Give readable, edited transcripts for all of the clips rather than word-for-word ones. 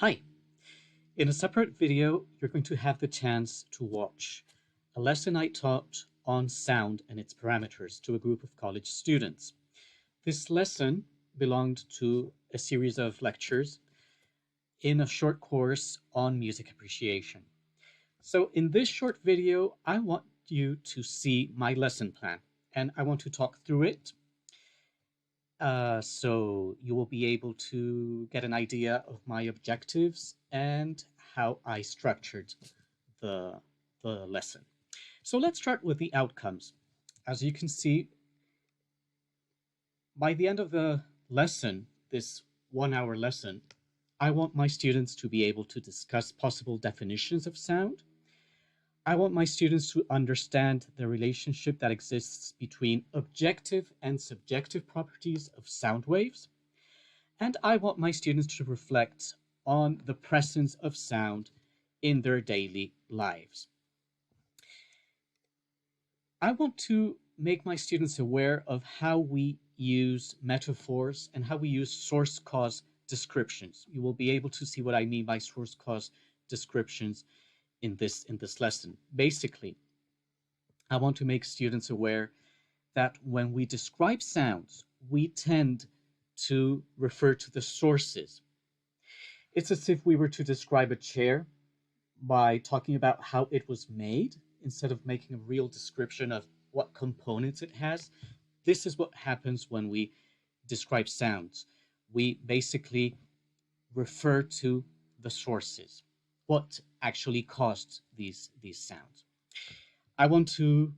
Hi! In a separate video, you're going to have the chance to watch a lesson I taught on sound and its parameters to a group of college students. This lesson belonged to a series of lectures in a short course on music appreciation. So in this short video, I want you to see my lesson plan, and I want to talk through it so you will be able to get an idea of my objectives and how I structured the lesson. So let's start with the outcomes. As you can see, by the end of the lesson, this 1-hour lesson, I want my students to be able to discuss possible definitions of sound. I want my students to understand the relationship that exists between objective and subjective properties of sound waves. And I want my students to reflect on the presence of sound in their daily lives. I want to make my students aware of how we use metaphors and how we use source-cause descriptions. You will be able to see what I mean by source-cause descriptions in this lesson. Basically, I want to make students aware that when we describe sounds, we tend to refer to the sources. It's as if we were to describe a chair by talking about how it was made instead of making a real description of what components it has. This is what happens when we describe sounds. We basically refer to the sources, what actually caused these sounds. I want to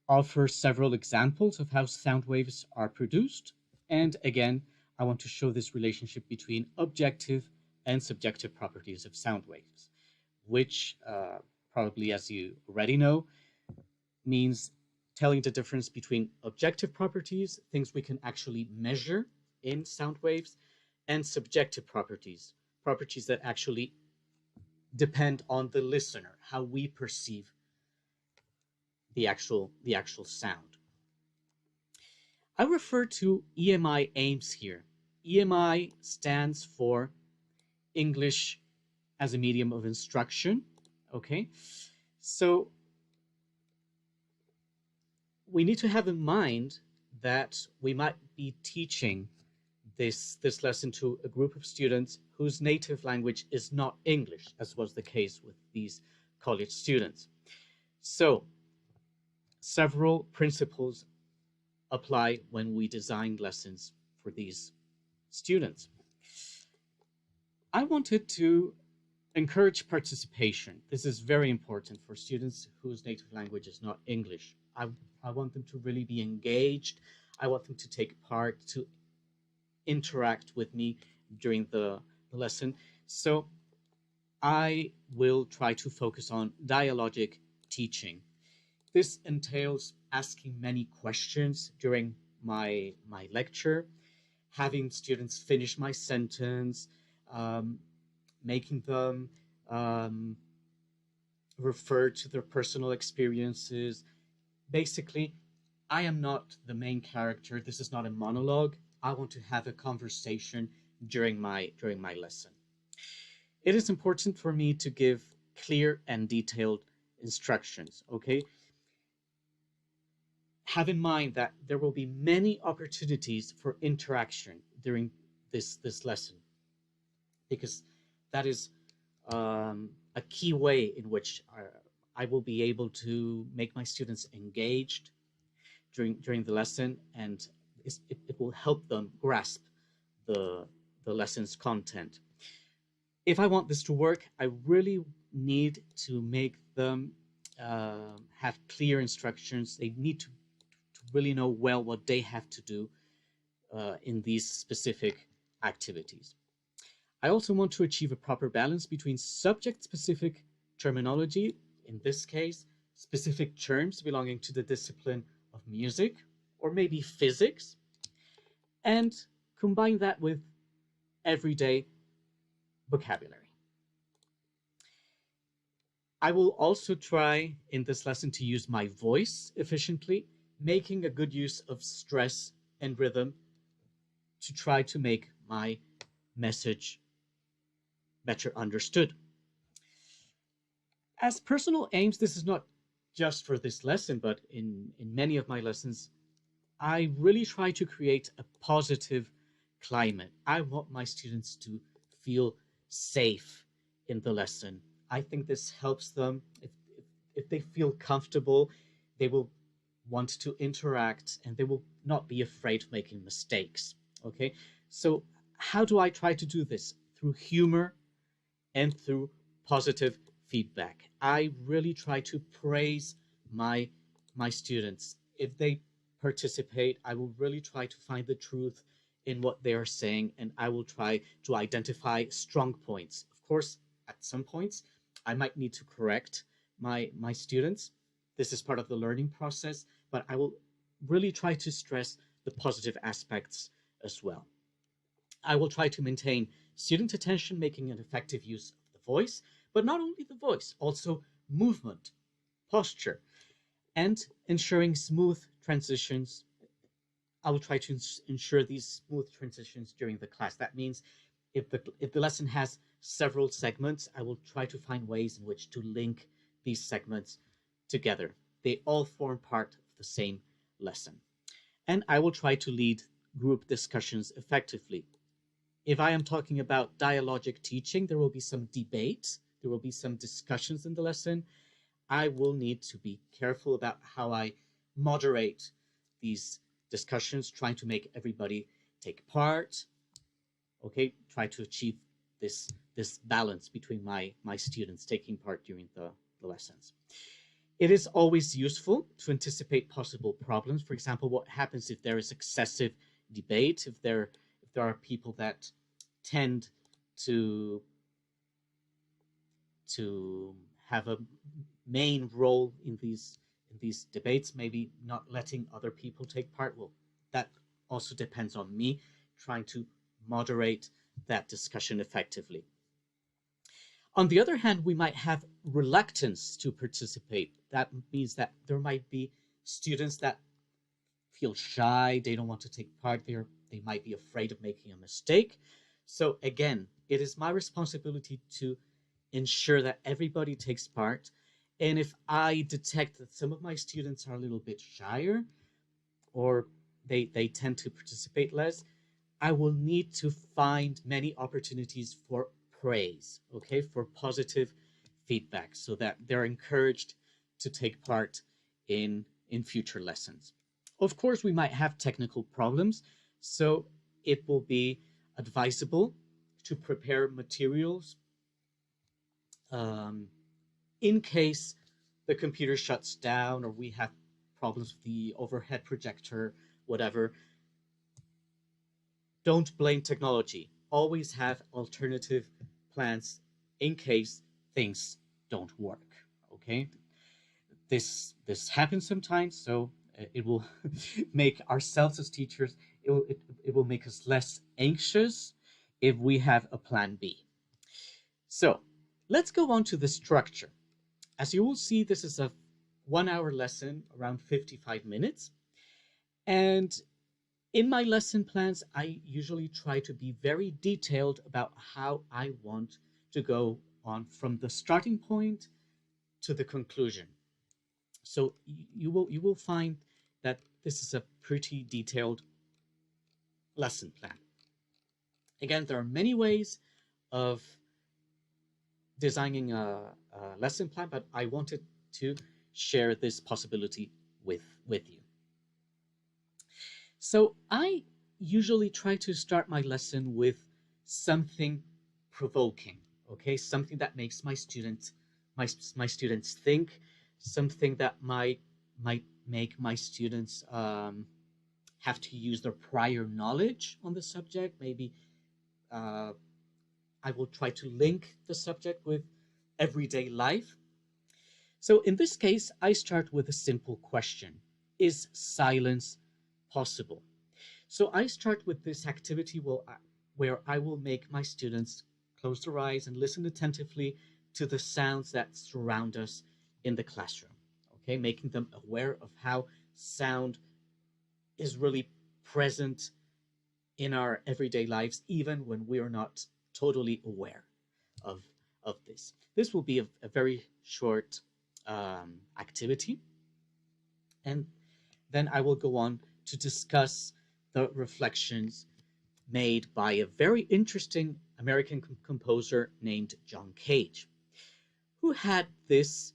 offer several examples of how sound waves are produced. And again, I want to show this relationship between objective and subjective properties of sound waves, which probably, as you already know, means telling the difference between objective properties, things we can actually measure in sound waves, and subjective properties, properties that actually depend on the listener, how we perceive the actual sound. I refer to EMI aims here. EMI stands for English as a medium of instruction. Okay, so we need to have in mind that we might be teaching this lesson to a group of students whose native language is not English, as was the case with these college students. So several principles apply when we design lessons for these students. I wanted to encourage participation. This is very important for students whose native language is not English. I want them to really be engaged. I want them to take part, to interact with me during the lesson. So I will try to focus on dialogic teaching. This entails asking many questions during my lecture, having students finish my sentence, making them refer to their personal experiences. Basically, I am not the main character. This is not a monologue. I want to have a conversation during my lesson. It is important for me to give clear and detailed instructions, okay? Have in mind that there will be many opportunities for interaction during this lesson, because that is a key way in which I will be able to make my students engaged during the lesson, and it will help them grasp the lesson's content. If I want this to work, I really need to make them have clear instructions. They need to really know well what they have to do in these specific activities. I also want to achieve a proper balance between subject-specific terminology, in this case, specific terms belonging to the discipline of music, or maybe physics, and combine that with everyday vocabulary. I will also try in this lesson to use my voice efficiently, making a good use of stress and rhythm to try to make my message better understood. As personal aims, this is not just for this lesson, but in many of my lessons, I really try to create a positive climate. I want my students to feel safe in the lesson. I think this helps them. If they feel comfortable, they will want to interact and they will not be afraid of making mistakes. Okay, so how do I try to do this? Through humor and through positive feedback. I really try to praise my students. If they participate, I will really try to find the truth in what they are saying, and I will try to identify strong points. Of course, at some points, I might need to correct my students. This is part of the learning process, but I will really try to stress the positive aspects as well. I will try to maintain student attention, making an effective use of the voice, but not only the voice, also movement, posture, and ensuring smooth transitions. I will try to ensure these smooth transitions during the class. That means if the lesson has several segments, I will try to find ways in which to link these segments together. They all form part of the same lesson. And I will try to lead group discussions effectively. If I am talking about dialogic teaching, there will be some debate, there will be some discussions in the lesson. I will need to be careful about how I moderate these discussions, trying to make everybody take part. Okay, try to achieve this balance between my students taking part during the lessons. It is always useful to anticipate possible problems. For example, what happens if there is excessive debate, if there are people that tend to have a main role in these debates, maybe not letting other people take part. Well, that also depends on me trying to moderate that discussion effectively. On the other hand, we might have reluctance to participate. That means that there might be students that feel shy, they don't want to take part, they might be afraid of making a mistake. So again, it is my responsibility to ensure that everybody takes part. And if I detect that some of my students are a little bit shyer or they tend to participate less, I will need to find many opportunities for praise, okay, for positive feedback so that they're encouraged to take part in future lessons. Of course, we might have technical problems, so it will be advisable to prepare materials in case the computer shuts down or we have problems with the overhead projector, whatever. Don't blame technology. Always have alternative plans in case things don't work, okay? This happens sometimes, so it will make ourselves as teachers, it will make us less anxious if we have a plan B. So let's go on to the structure. As you will see, this is a 1-hour lesson, around 55 minutes. And in my lesson plans, I usually try to be very detailed about how I want to go on from the starting point to the conclusion. So you will find that this is a pretty detailed lesson plan. Again, there are many ways of designing a lesson plan, but I wanted to share this possibility with you. So I usually try to start my lesson with something provoking, okay? Something that makes my students think, something that might make my students have to use their prior knowledge on the subject. Maybe I will try to link the subject with everyday life. So in this case, I start with a simple question. Is silence possible? So I start with this activity where I will make my students close their eyes and listen attentively to the sounds that surround us in the classroom, okay? Making them aware of how sound is really present in our everyday lives, even when we are not totally aware. of, of this. This will be a very short activity, and then I will go on to discuss the reflections made by a very interesting American composer named John Cage, who had this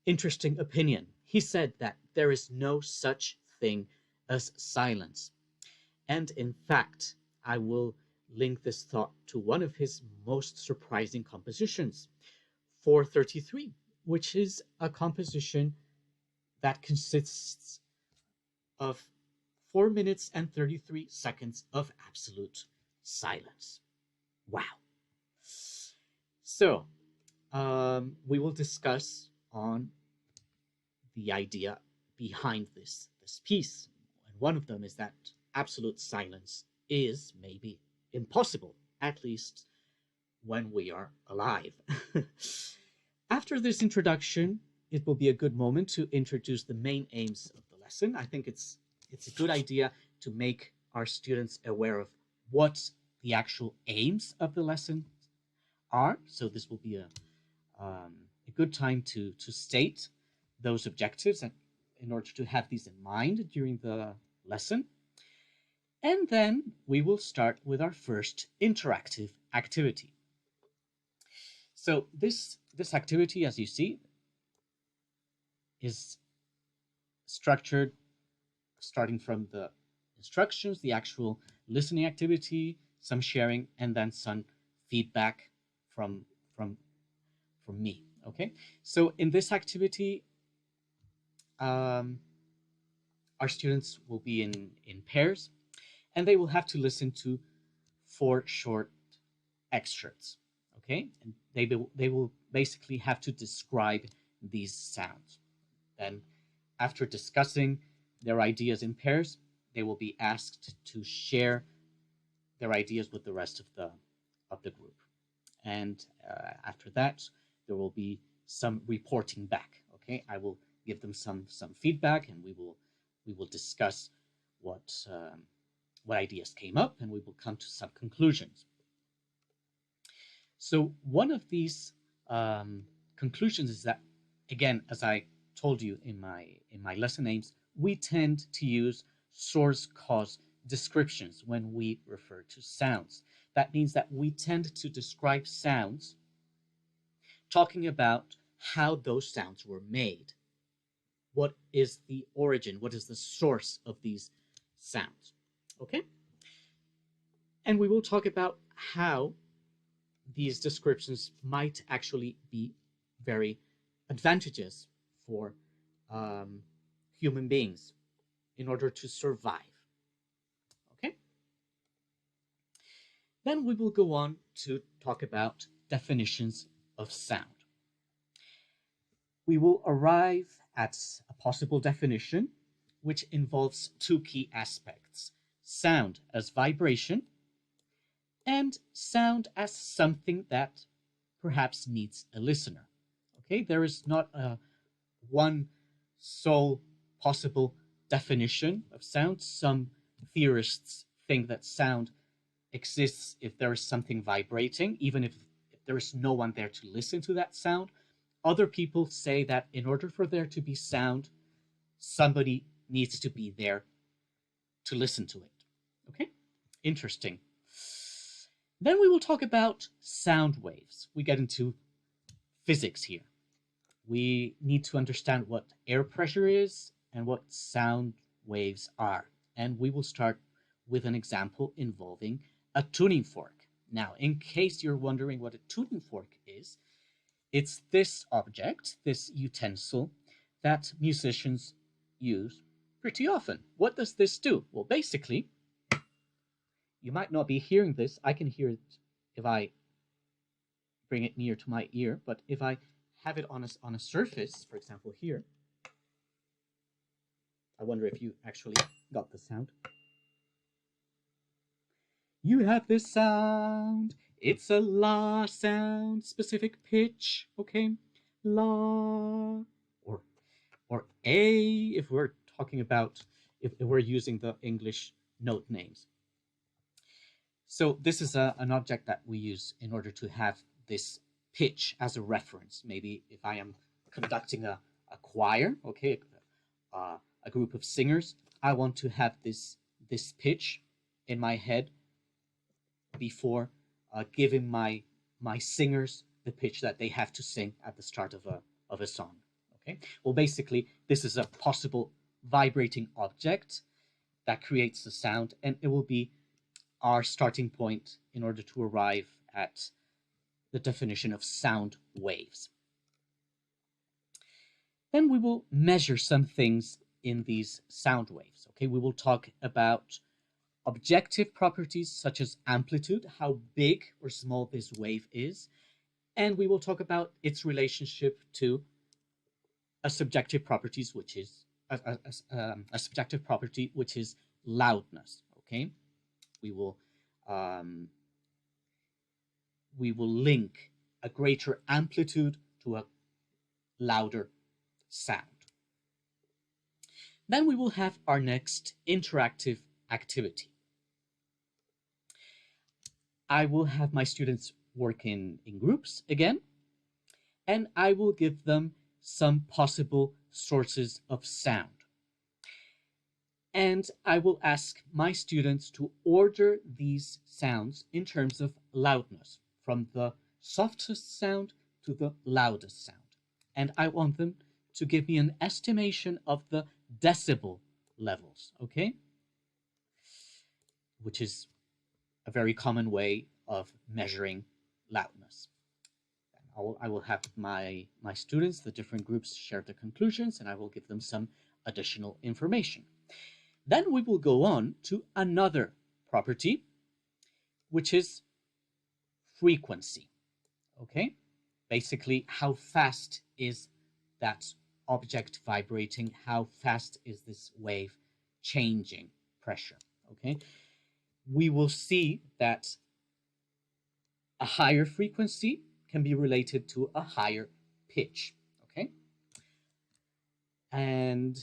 interesting opinion. He said that there is no such thing as silence. And in fact, I will link this thought to one of his most surprising compositions, 433, which is a composition that consists of 4 minutes and 33 seconds of absolute silence. Wow. So, we will discuss on the idea behind this piece. And one of them is that absolute silence is maybe impossible, at least when we are alive. After this introduction, it will be a good moment to introduce the main aims of the lesson. I think it's a good idea to make our students aware of what the actual aims of the lesson are. So this will be a good time to state those objectives and in order to have these in mind during the lesson. And then we will start with our first interactive activity. So this activity, as you see, is structured starting from the instructions, the actual listening activity, some sharing, and then some feedback from me. Okay, so in this activity, our students will be in pairs, and they will have to listen to 4 short excerpts. Okay, and they will basically have to describe these sounds. Then, after discussing their ideas in pairs, they will be asked to share their ideas with the rest of the group. And after that, there will be some reporting back. Okay, I will give them some feedback, and we will discuss what ideas came up, and we will come to some conclusions. So one of these conclusions is that, again, as I told you in my lesson aims, we tend to use source cause descriptions when we refer to sounds. That means that we tend to describe sounds talking about how those sounds were made. What is the origin? What is the source of these sounds? Okay? And we will talk about how these descriptions might actually be very advantageous for human beings in order to survive. Okay? Then we will go on to talk about definitions of sound. We will arrive at a possible definition which involves 2 key aspects: sound as vibration and sound as something that perhaps needs a listener. Okay, there is not one sole possible definition of sound. Some theorists think that sound exists if there is something vibrating, even if there is no one there to listen to that sound. Other people say that in order for there to be sound, somebody needs to be there to listen to it. Okay, interesting. Then we will talk about sound waves. We get into physics here. We need to understand what air pressure is and what sound waves are. And we will start with an example involving a tuning fork. Now, in case you're wondering what a tuning fork is, it's this object, this utensil, that musicians use pretty often. What does this do? Well, basically, you might not be hearing this. I can hear it if I bring it near to my ear, but if I have it on a surface, for example here, I wonder if you actually got the sound. You have this sound. It's a la sound, specific pitch, okay? La, or a, if we're talking about, if we're using the English note names. So this is an object that we use in order to have this pitch as a reference. Maybe if I am conducting a choir, okay, a group of singers, I want to have this pitch in my head before giving my singers the pitch that they have to sing at the start of a song. Okay. Well, basically, this is a possible vibrating object that creates the sound, and it will be our starting point in order to arrive at the definition of sound waves. Then we will measure some things in these sound waves. Okay, we will talk about objective properties such as amplitude, how big or small this wave is, and we will talk about its relationship to a subjective properties, which is a subjective property, which is loudness. Okay, we will link a greater amplitude to a louder sound. Then we will have our next interactive activity. I will have my students work in groups again, and I will give them some possible sources of sound. And I will ask my students to order these sounds in terms of loudness, from the softest sound to the loudest sound. And I want them to give me an estimation of the decibel levels, okay? Which is a very common way of measuring loudness. I will have my students, the different groups, share the conclusions, and I will give them some additional information. Then we will go on to another property, which is frequency. Okay? Basically, how fast is that object vibrating? How fast is this wave changing pressure? Okay? We will see that a higher frequency can be related to a higher pitch. Okay? And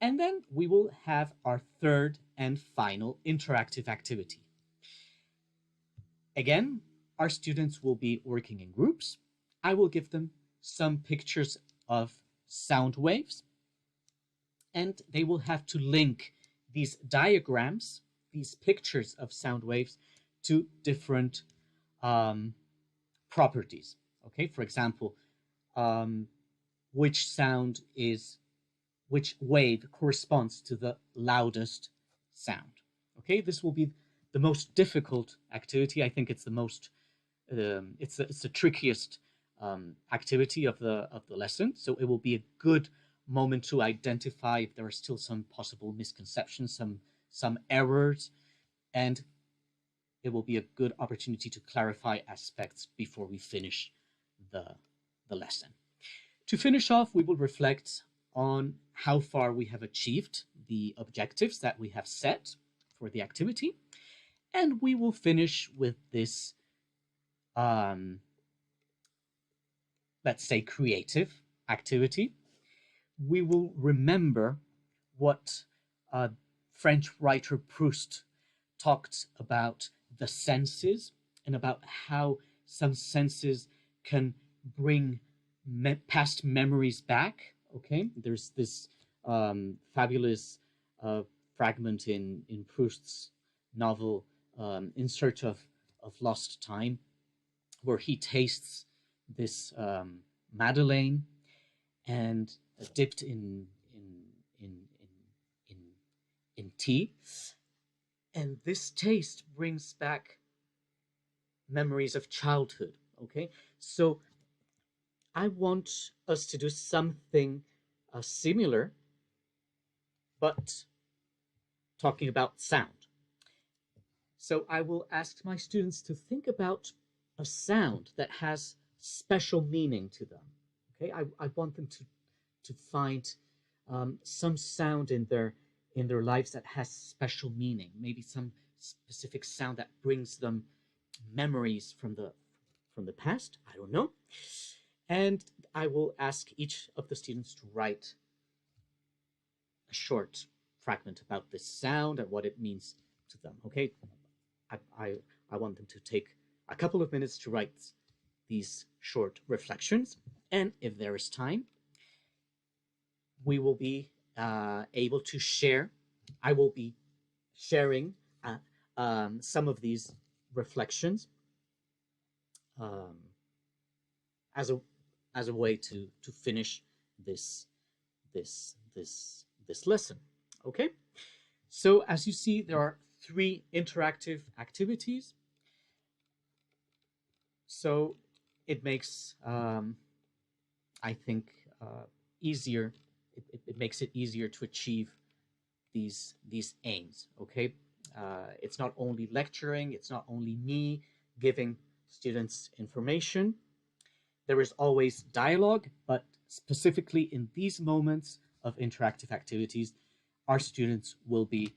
then we will have our third and final interactive activity. Again, our students will be working in groups. I will give them some pictures of sound waves, and they will have to link these diagrams, these pictures of sound waves, to different properties. Okay, for example, which wave corresponds to the loudest sound. Okay, this will be the most difficult activity. I think it's the most, it's the trickiest activity of the lesson. So it will be a good moment to identify if there are still some possible misconceptions, some errors, and it will be a good opportunity to clarify aspects before we finish the lesson. To finish off, we will reflect on how far we have achieved the objectives that we have set for the activity. And we will finish with this, let's say, creative activity. We will remember what French writer Proust talked about the senses and about how some senses can bring past memories back. Okay, there's this fabulous fragment in Proust's novel In Search of Lost Time, where he tastes this Madeleine and dipped in tea, and this taste brings back memories of childhood. Okay, so I want us to do something similar, but talking about sound. So I will ask my students to think about a sound that has special meaning to them. Okay, I want them to find some sound in their lives that has special meaning. Maybe some specific sound that brings them memories from the past. I don't know. And I will ask each of the students to write a short fragment about this sound and what it means to them. Okay, I want them to take a couple of minutes to write these short reflections. And if there is time, we will be able to share. I will be sharing some of these reflections as a way to finish this lesson. Okay, so as you see, there are 3 interactive activities. So it makes I think easier. It makes it easier to achieve these aims. Okay, it's not only lecturing, it's not only me giving students information. There is always dialogue, but specifically in these moments of interactive activities, our students will be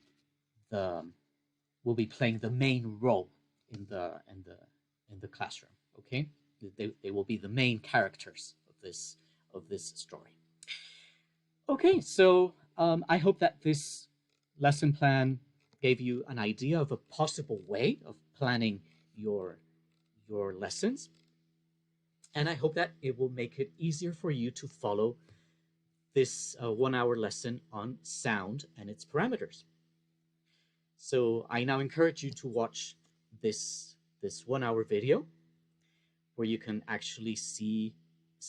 playing the main role in the classroom. Okay, they will be the main characters of this story. Okay, so I hope that this lesson plan gave you an idea of a possible way of planning your lessons. And I hope that it will make it easier for you to follow this 1-hour lesson on sound and its parameters. So I now encourage you to watch this 1-hour video where you can actually see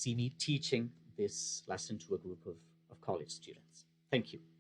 me teaching this lesson to a group of college students. Thank you.